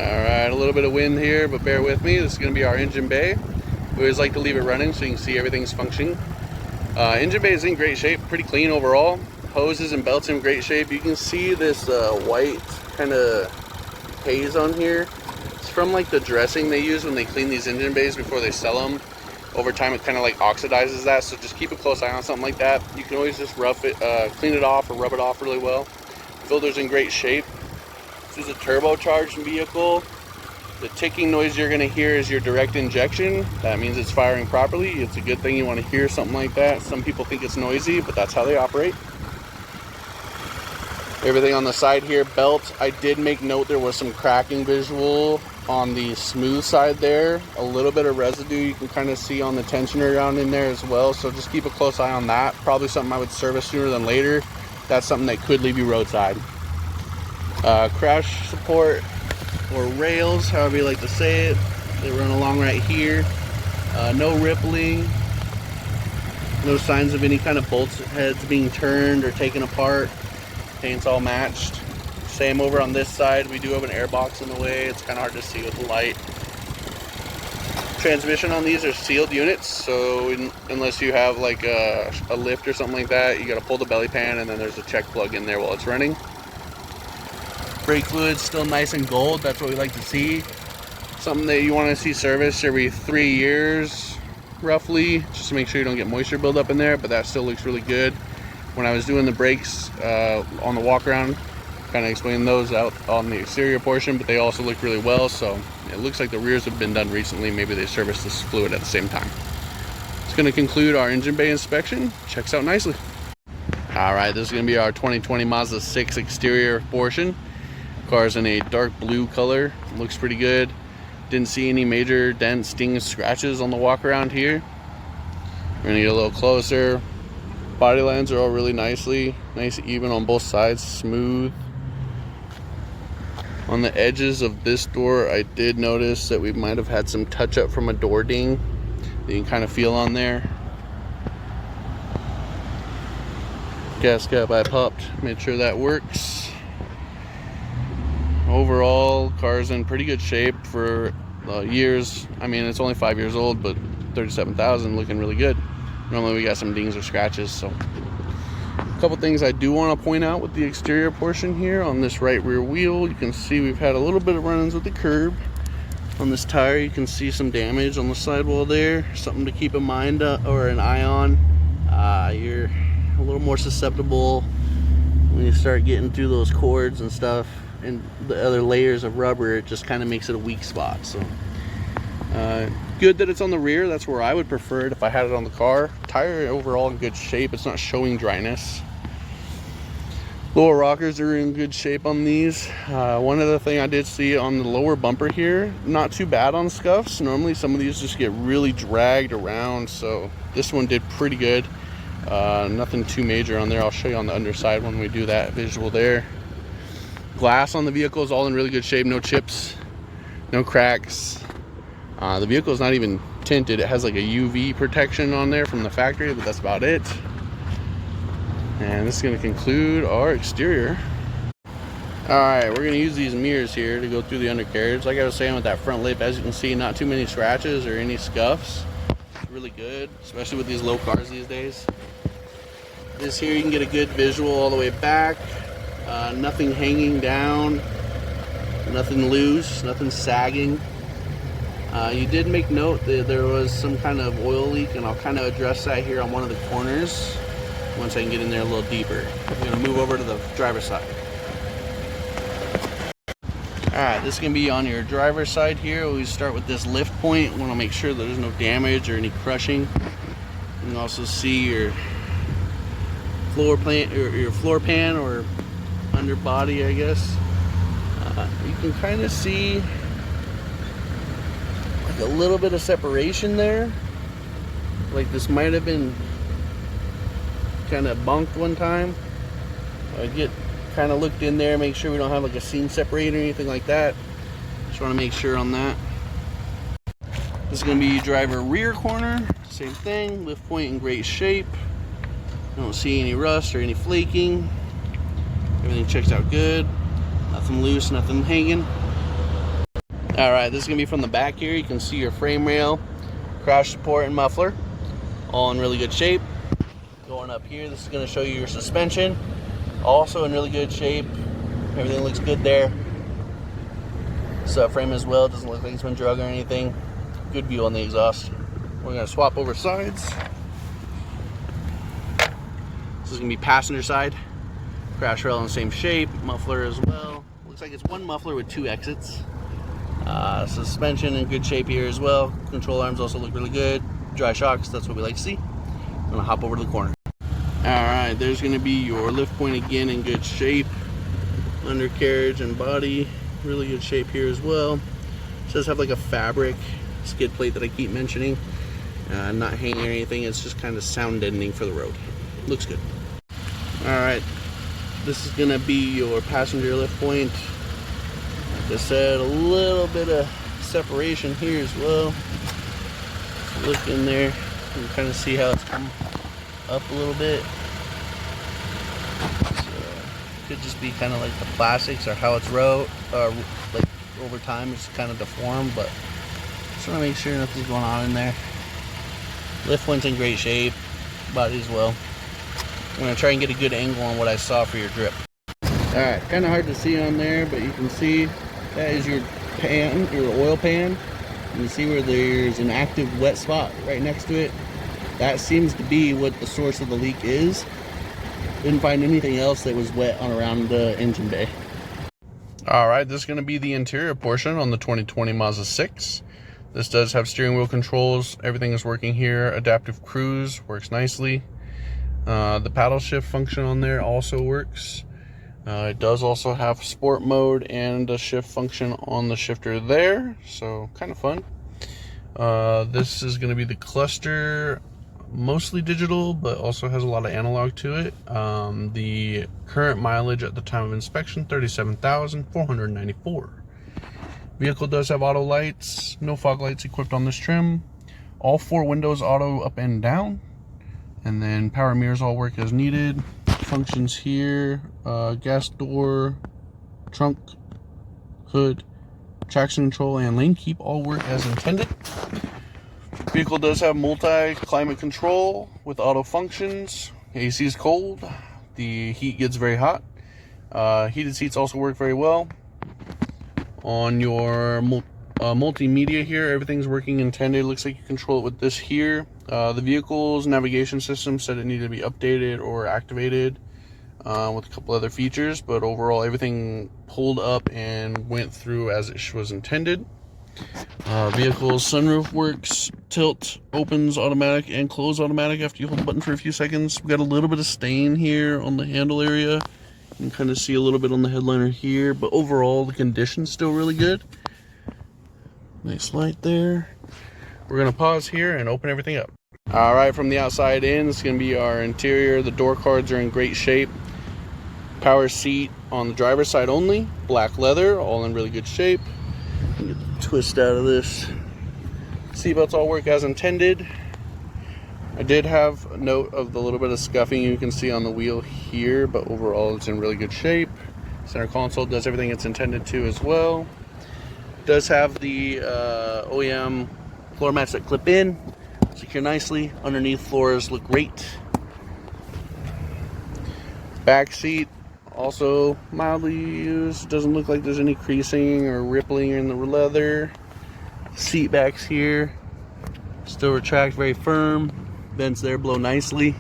Alright, a little bit of wind here, but bear with me. This is going to be our engine bay. We always like to leave it running so you can see everything's functioning. Engine bay is in great shape, pretty clean overall. Hoses and belts in great shape. You can see this white kind of haze on here. It's from like the dressing they use when they clean these engine bays before they sell them. Over time it kind of like oxidizes that, so just keep a close eye on something like that. You can always just rough it, clean it off or rub it off really well. Filter's in great shape. This is a turbocharged vehicle. The ticking noise you're going to hear is your direct injection. That means it's firing properly. It's a good thing you want to hear something like that. Some people think it's noisy, but that's how they operate. Everything on the side here, belt. I did make note there was some cracking visual on the smooth side there. A little bit of residue you can kind of see on the tensioner down in there as well. So just keep a close eye on that. Probably something I would service sooner than later. That's something that could leave you roadside. Crash support or rails, however you like to say it. They run along right here. No rippling. No signs of any kind of bolt heads being turned or taken apart. Paint's all matched. Same over on this side. We do have an air box in the way. It's kind of hard to see with the light. Transmission on these are sealed units, so unless you have like a lift or something like that, you got to pull the belly pan and then there's a check plug in there while it's running. Brake fluid's still nice and gold. That's what we like to see. Something that you want to see serviced every 3 years roughly, just to make sure you don't get moisture buildup in there, but that still looks really good. When I was doing the brakes on the walk around, kind of explained those out on the exterior portion, but they also look really well, so it looks like the rears have been done recently. Maybe they serviced this fluid at the same time. It's going to conclude our engine bay inspection. Checks out nicely. Alright, this is going to be our 2020 Mazda 6 exterior portion. Car's in a dark blue color. Looks pretty good. Didn't see any major dents, stings, scratches on the walk around here. We're going to get a little closer. Body lines are all really nice even on both sides, smooth. On the edges of this door, I did notice that we might have had some touch up from a door ding that you can kind of feel on there. Gasket I popped, made sure that works. Overall, car's in pretty good shape for years. I mean, it's only 5 years old, but 37,000 looking really good. Normally we got some dings or scratches. So a couple things I do want to point out with the exterior portion here. On this right rear wheel, you can see we've had a little bit of run-ins with the curb. On this tire, you can see some damage on the sidewall there. Something to keep in mind or an eye on. You're a little more susceptible when you start getting through those cords and stuff and the other layers of rubber. It just kind of makes it a weak spot. So good that it's on the rear. That's where I would prefer it if I had it on the car. Tire overall in good shape. It's not showing dryness. Lower rockers are in good shape on these. One other thing I did see on the lower bumper here, not too bad on scuffs. Normally some of these just get really dragged around, so this one did pretty good. Nothing too major on there. I'll show you on the underside when we do that visual there. Glass on the vehicle is all in really good shape. No chips, no cracks. The vehicle is not even tinted. It has like a UV protection on there from the factory, but that's about it. And this is going to conclude our exterior. Alright, we're going to use these mirrors here to go through the undercarriage. Like I was saying with that front lip, as you can see, not too many scratches or any scuffs. It's really good, especially with these low cars these days. This here, you can get a good visual all the way back. Nothing hanging down, nothing loose, nothing sagging. You did make note that there was some kind of oil leak, and I'll kind of address that here on one of the corners once I can get in there a little deeper. I'm going to move over to the driver's side. Alright, this is going to be on your driver's side here. We start with this lift point. We want to make sure that there's no damage or any crushing. You can also see your floor pan or underbody, I guess. You can kind of see like a little bit of separation there. Like this might have been kind of bunked one time. I get kind of looked in there, make sure we don't have like a seam separator or anything like that. Just want to make sure on that. This is going to be driver rear corner. Same thing, lift point in great shape. Don't see any rust or any flaking. Everything checks out good. Nothing loose, nothing hanging. Alright, this is going to be from the back here. You can see your frame rail, crash support, and muffler, all in really good shape. Going up here, this is going to show you your suspension, also in really good shape. Everything looks good there. Subframe as well, doesn't look like it's been drug or anything. Good view on the exhaust. We're going to swap over sides. This is going to be passenger side. Crash rail in the same shape, muffler as well. Looks like it's one muffler with 2 exits. Suspension in good shape here as well. Control arms also look really good. Dry shocks, that's what we like to see. I'm gonna hop over to the corner. Alright, there's gonna be your lift point again in good shape. Undercarriage and body, really good shape here as well. It does have like a fabric skid plate that I keep mentioning. Not hanging or anything, it's just kind of sound deadening for the road. Looks good. Alright, this is gonna be your passenger lift point. Like I said, a little bit of separation here as well. Look in there, you can kind of see how it's come up a little bit. So, could just be kind of like the plastics or how it's like over time it's kind of deformed, but just want to make sure nothing's going on in there. Lift point's in great shape, body as well. I'm going to try and get a good angle on what I saw for your grip. Alright, kind of hard to see on there, but you can see that is your pan, your oil pan. You can see where there's an active wet spot right next to it. That seems to be what the source of the leak is. Didn't find anything else that was wet on around the engine bay. Alright, this is going to be the interior portion on the 2020 Mazda 6. This does have steering wheel controls. Everything is working here. Adaptive cruise works nicely. The paddle shift function on there also works. It does also have sport mode and a shift function on the shifter there, so kind of fun. This is going to be the cluster, mostly digital, but also has a lot of analog to it. The current mileage at the time of inspection, 37,494. Vehicle does have auto lights, no fog lights equipped on this trim. All 4 windows auto up and down. And then power mirrors all work as needed. Functions here, gas door, trunk, hood, traction control, and lane keep all work as intended. Vehicle does have multi-climate control with auto functions. AC is cold, the heat gets very hot. Heated seats also work very well. On your multimedia here, everything's working intended. Looks like you control it with this here. The vehicle's navigation system said it needed to be updated or activated with a couple other features, but overall everything pulled up and went through as it was intended. Vehicle's sunroof works, tilt, opens automatic and close automatic after you hold the button for a few seconds. We got a little bit of stain here on the handle area. You can kind of see a little bit on the headliner here, but overall the condition's still really good. Nice light there. We're gonna pause here and open everything up. All right, from the outside in, this is gonna be our interior. The door cards are in great shape. Power seat on the driver's side only. Black leather, all in really good shape. Get the twist out of this. Seatbelts all work as intended. I did have a note of the little bit of scuffing you can see on the wheel here, but overall it's in really good shape. Center console does everything it's intended to as well. Does have the OEM floor mats that clip in, secure nicely. Underneath floors look great. Back seat also mildly used. Doesn't look like there's any creasing or rippling in the leather. Seat backs here still retract very firm. Vents there blow nicely.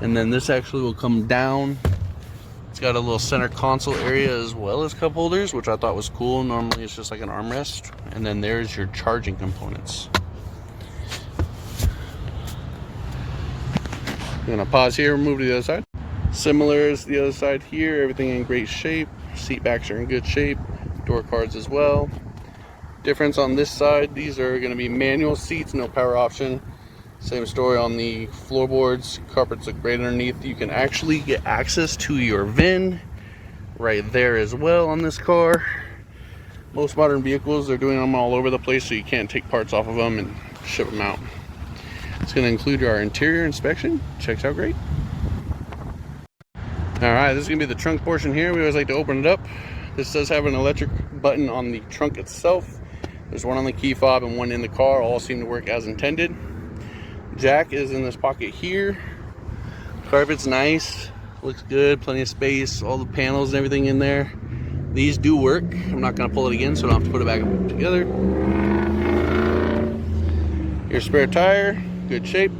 And then this actually will come down. It's got a little center console area as well as cup holders, which I thought was cool. Normally it's just like an armrest. And then there's your charging components. I'm gonna pause here and move to the other side. Similar as the other side here, everything in great shape. Seat backs are in good shape. Door cards as well. Difference on this side, these are gonna be manual seats, no power option. Same story on the floorboards. Carpets look great underneath. You can actually get access to your VIN right there as well on this car. Most modern vehicles, they're doing them all over the place, so you can't take parts off of them and ship them out. It's going to include our interior inspection. Checks out great. Alright, this is going to be the trunk portion here. We always like to open it up. This does have an electric button on the trunk itself. There's one on the key fob and one in the car. All seem to work as intended. Jack is in this pocket here. Carpet's nice, looks good, plenty of space, all the panels and everything in there. These do work. I'm not gonna pull it again, so I don't have to put it back together. Your spare tire, good shape.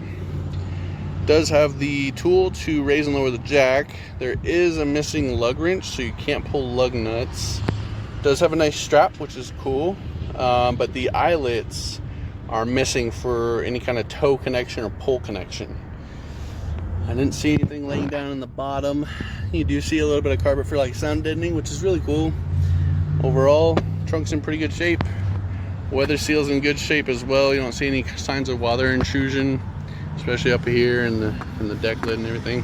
Does have the tool to raise and lower the jack. There is a missing lug wrench, so you can't pull lug nuts. Does have a nice strap, which is cool, but the eyelets are missing for any kind of toe connection or pull connection. I didn't see anything laying down in the bottom. You do see a little bit of carpet for like sound deadening, which is really cool. Overall, trunk's in pretty good shape. Weather seal's in good shape as well. You don't see any signs of water intrusion, especially up here in the deck lid and everything.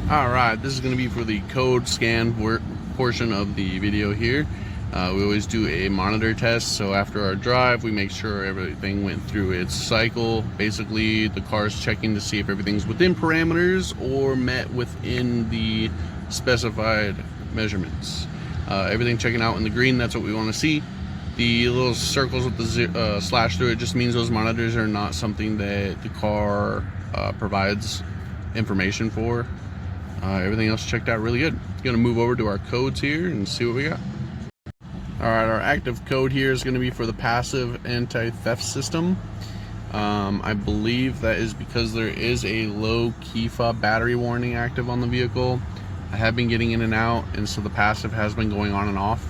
Alright, this is going to be for the code scan portion of the video here. We always do a monitor test, so after our drive we make sure everything went through its cycle. Basically the car's checking to see if everything's within parameters or met within the specified measurements. Everything checking out in the green, that's what we want to see. The little circles with the slash through it just means those monitors are not something that the car provides information for. Everything else checked out really good. Gonna move over to our codes here and see what we got. Alright, our active code here is going to be for the passive anti-theft system. I believe that is because there is a low key fob battery warning active on the vehicle. I have been getting in and out, and so the passive has been going on and off.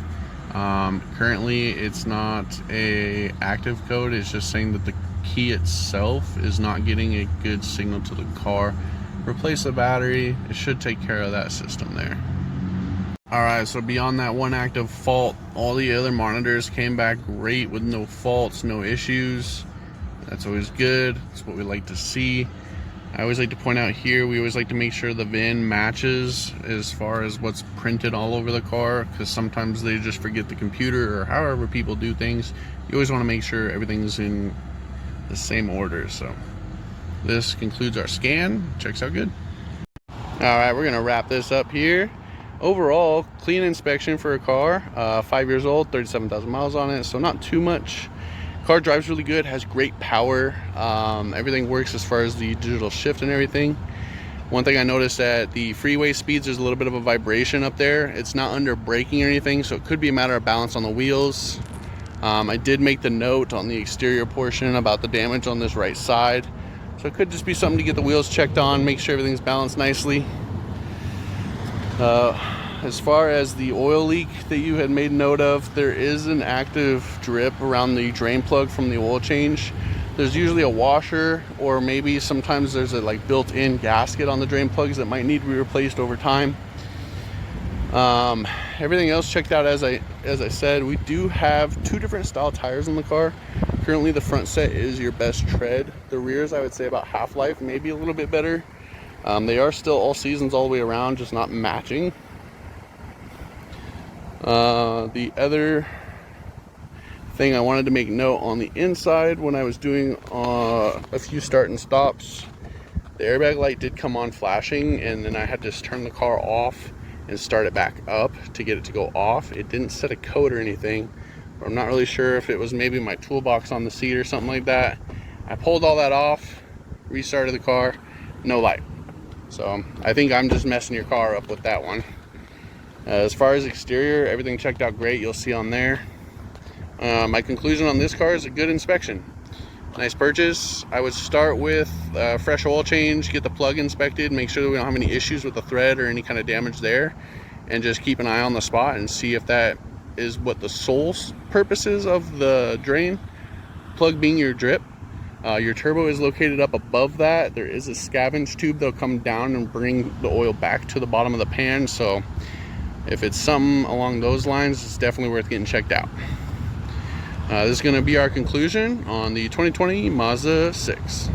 Currently it's not a active code, it's just saying that the key itself is not getting a good signal to the car. Replace the battery, it should take care of that system there. Alright, so beyond that one active fault, all the other monitors came back great with no faults, no issues. That's always good. That's what we like to see. I always like to point out here, we always like to make sure the VIN matches as far as what's printed all over the car, because sometimes they just forget the computer or however people do things. You always want to make sure everything's in the same order. So this concludes our scan. Checks out good. Alright, we're going to wrap this up here. Overall, clean inspection for a car, 5 years old, 37,000 miles on it, so not too much. Car drives really good, has great power. Everything works as far as the digital shift and everything. One thing I noticed at the freeway speeds, there's a little bit of a vibration up there. It's not under braking or anything, so it could be a matter of balance on the wheels. I did make the note on the exterior portion about the damage on this right side, so it could just be something to get the wheels checked on, make sure everything's balanced nicely. As far as the oil leak that you had made note of, there is an active drip around the drain plug from the oil change. There's usually a washer, or maybe sometimes there's a like built-in gasket on the drain plugs that might need to be replaced over time. Everything else checked out as I said. We do have two different style tires in the car. Currently the front set is your best tread. The rears, I would say about half-life, maybe a little bit better. They are still all seasons all the way around, just not matching. The other thing I wanted to make note on the inside, when I was doing a few start and stops, the airbag light did come on flashing, and then I had to turn the car off and start it back up to get it to go off. It didn't set a code or anything, but I'm not really sure if it was maybe my toolbox on the seat or something like that. I pulled all that off, restarted the car, no light. So I think I'm just messing your car up with that one. As far as exterior, everything checked out great. You'll see on there. My conclusion on this car is a good inspection. Nice purchase. I would start with fresh oil change, get the plug inspected, make sure that we don't have any issues with the thread or any kind of damage there, and just keep an eye on the spot and see if that is what the sole purpose is of the drain plug being your drip. Your turbo is located up above that. There is a scavenge tube that'll come down and bring the oil back to the bottom of the pan, so if it's something along those lines, it's definitely worth getting checked out. This is going to be our conclusion on the 2020 Mazda 6.